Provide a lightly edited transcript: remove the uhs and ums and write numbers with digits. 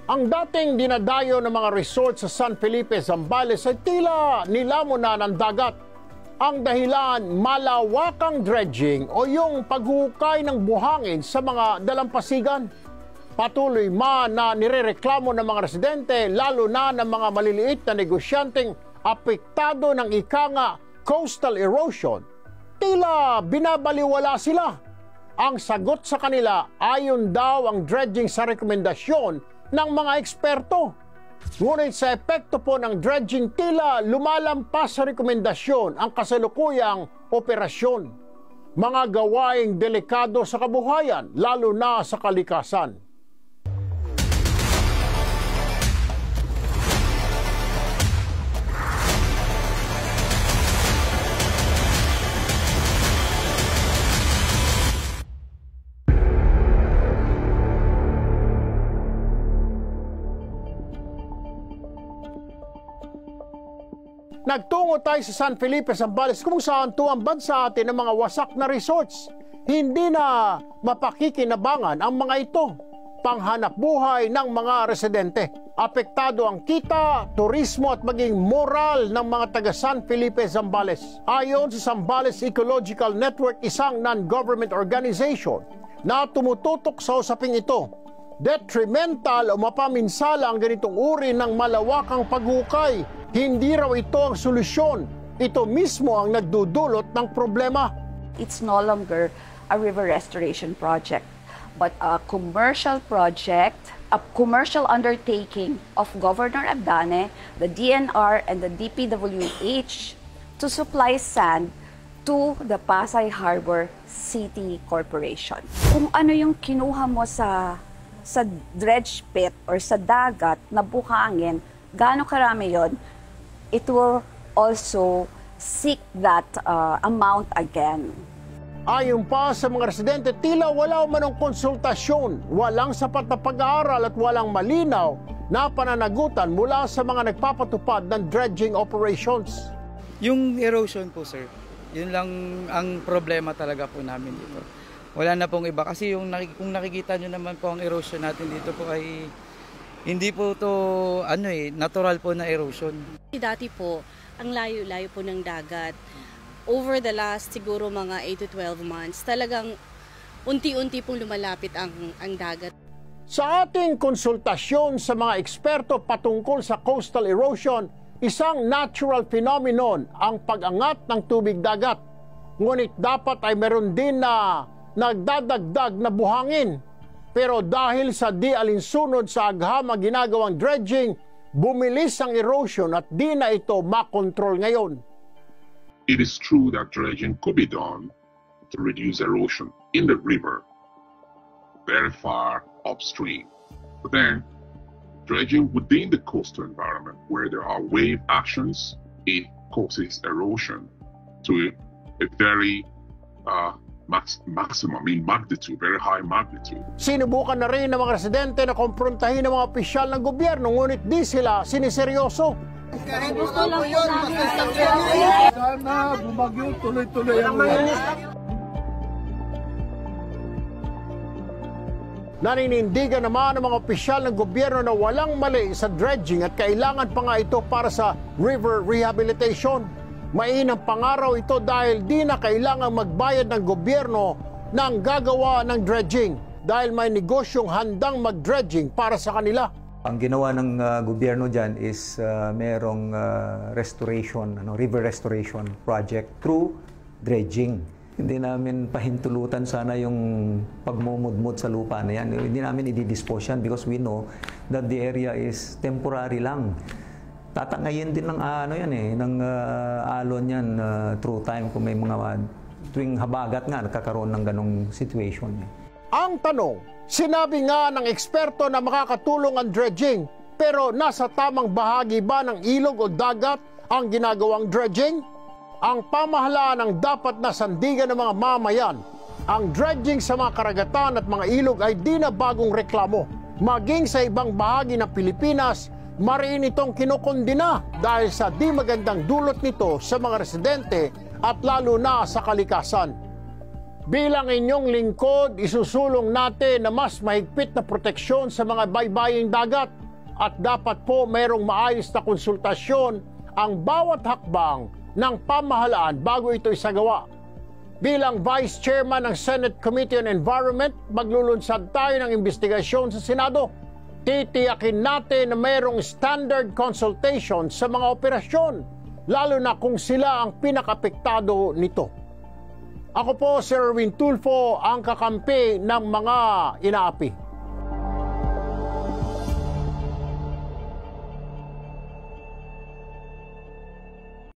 Ang dating dinadayo ng mga resort sa San Felipe, Zambales ay tila nilamunan ng dagat. Ang dahilan, malawakang dredging o yung paghukay ng buhangin sa mga dalampasigan. Patuloy na nirereklamo ng mga residente, lalo na ng mga maliliit na negosyanteng apektado ng ika-nga coastal erosion. Tila binabaliwala sila. Ang sagot sa kanila, ayon daw ang dredging sa rekomendasyon ng mga eksperto. Ngunit sa epekto po ng dredging, tila lumalampas sa rekomendasyon ang kasalukuyang operasyon. Mga gawaing delikado sa kabuhayan, lalo na sa kalikasan. Nagtungo tayo sa San Felipe, Zambales, kung saan tuwambad sa atin ang mga wasak na resorts. Hindi na mapakikinabangan ang mga ito. Panghanap buhay ng mga residente. Apektado ang kita, turismo at maging moral ng mga taga San Felipe, Zambales. Ayon sa Zambales Ecological Network, isang non-government organization na tumututok sa usaping ito, detrimental o mapaminsala ang ganitong uri ng malawakang paghukay. Hindi raw ito ang solusyon. Ito mismo ang nagdudulot ng problema. It's no longer a river restoration project, but a commercial project, a commercial undertaking of Governor Abdane, the DNR, and the DPWH to supply sand to the Pasay Harbor City Corporation. Kung ano yung kinuha mo sa dredge pit or sa dagat na buhangin, gaano karami yon, it will also seek that amount again. Ayon pa sa mga residente, tila wala manong konsultasyon, walang sapat na pag-aaral at walang malinaw na pananagutan mula sa mga nagpapatupad ng dredging operations. Yung erosion po, sir, yun lang ang problema talaga po namin dito. Wala na pong iba kasi kung nakikita nyo naman po ang erosion natin dito po ay hindi po to natural po na erosion. Dati po, ang layo-layo po ng dagat. Over the last siguro mga 8 to 12 months, talagang unti-unti pong lumalapit ang dagat. Sa ating konsultasyon sa mga eksperto patungkol sa coastal erosion, isang natural phenomenon ang pag-angat ng tubig dagat. Ngunit dapat ay meron din na nagdadagdag na buhangin. Pero dahil sa di alinsunod sa aghama ginagawang dredging, bumilis ang erosion at di na ito makontrol ngayon. It is true that dredging could be done to reduce erosion in the river very far upstream. But then, dredging within the coastal environment where there are wave actions, it causes erosion to a very maximum in magnitude, very high magnitude. Sinubukan na rin ng mga residente na komprontahin ng mga opisyal ng gobyerno, ngunit di sila siniseryoso. Gusto lang po namin. Sana bumagyo, tuloy-tuloy ang Naninindigan naman ng mga opisyal ng gobyerno na walang mali sa dredging at kailangan pa nga ito para sa river rehabilitation. Mainang pangaraw ito dahil di na kailangang magbayad ng gobyerno ng gagawa ng dredging dahil may negosyong handang mag-dredging para sa kanila. Ang ginawa ng gobyerno dyan is merong restoration, river restoration project through dredging. Hindi namin pahintulutan sana yung pagmumudmud sa lupa na yan. Hindi namin i-dispose yan because we know that the area is temporary lang. Tatangayin din ng ng alon yan through time kung may mga tuwing habagat nga nagkakaroon ng ganong situation. Ang tanong, sinabi nga ng eksperto na makakatulong ang dredging, pero nasa tamang bahagi ba ng ilog o dagat ang ginagawang dredging? Ang pamahalaan ang dapat na sandigan ng mga mamayan. Ang dredging sa mga karagatan at mga ilog ay di na bagong reklamo. Maging sa ibang bahagi ng Pilipinas, mariin itong kinukondina dahil sa di magandang dulot nito sa mga residente at lalo na sa kalikasan. Bilang inyong lingkod, isusulong natin na mas mahigpit na proteksyon sa mga baybaying dagat at dapat po mayroong maayos na konsultasyon ang bawat hakbang ng pamahalaan bago ito isagawa. Bilang Vice Chairman ng Senate Committee on Environment, maglulunsad tayo ng investigasyon sa Senado. Titiyakin natin na mayroong standard consultation sa mga operasyon, lalo na kung sila ang pinakapektado nito. Ako po, Sir Erwin Tulfo, ang kakampi ng mga inaapi.